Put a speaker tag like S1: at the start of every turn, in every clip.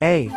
S1: Hey.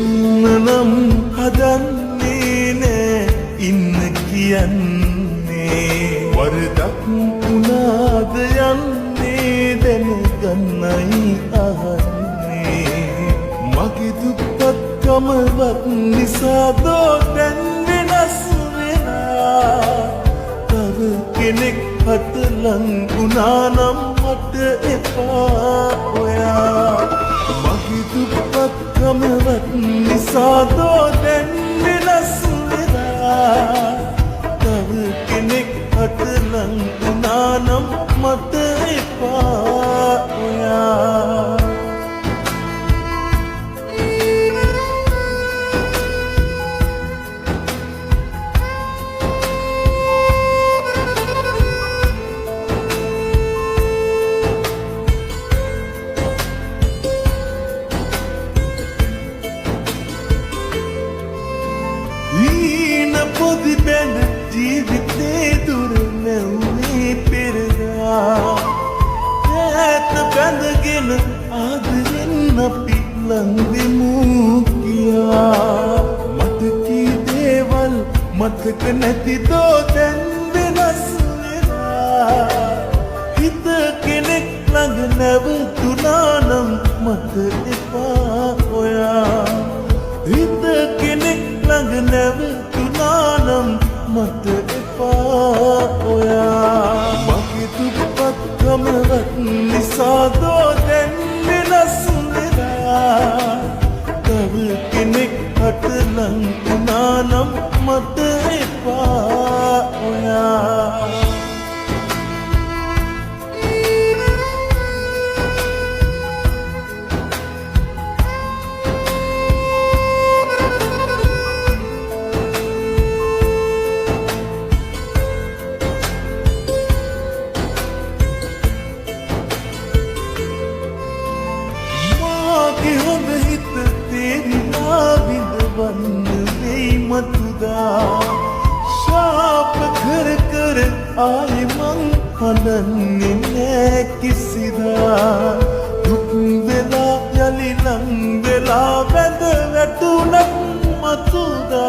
S2: වෙන්වෙන්නනම් හදන්නේ නෑ ඉන්න කියන්නේ වරදක් වුණාද යන්නේ දැනගන්නයි අහන්නේ මගේ දුප්පත්කමවත් නිසාදෝ දැන් වෙනස් වෙලා තව කෙනෙක් හටලං වුණා නම් මට එපා ඔයා මගේ දුප්පත්කමවත් නිසාදෝ දැන් වෙනස් වෙලා තව කෙනෙක් හටලං වුණා නම් මට එපා ඔයා ඊන පොදි බැඳ ජීවිතේ දුර නැවුනේ පෙරදා ඈත බැඳගෙන ආදරෙන් අපි ලං වෙමු කියා මට කී දේවල් මතක නැතිදෝ දැන් වෙනස් වෙලා හිත කෙනෙක් ළඟ නැවතුණා නම් මට එපා ඔයා හිත කෙනෙක් ළඟ නැවතුණා නම් මට එපා ඔයා මගේ දුප්පත්කමවත් නිසාදෝ දැන් වෙනස් වෙලා තව කෙනෙක් හටලං වුණා නම් මට එපා ඔයා හොඳ හිත තේරිලා විඳවන්න වෙයි මතුදා ශාප කර කර ආයෙ මං හඳන්නේ නෑ කිසිදා දුක් වෙලා යලි ලං වෙලා වැඳ වැට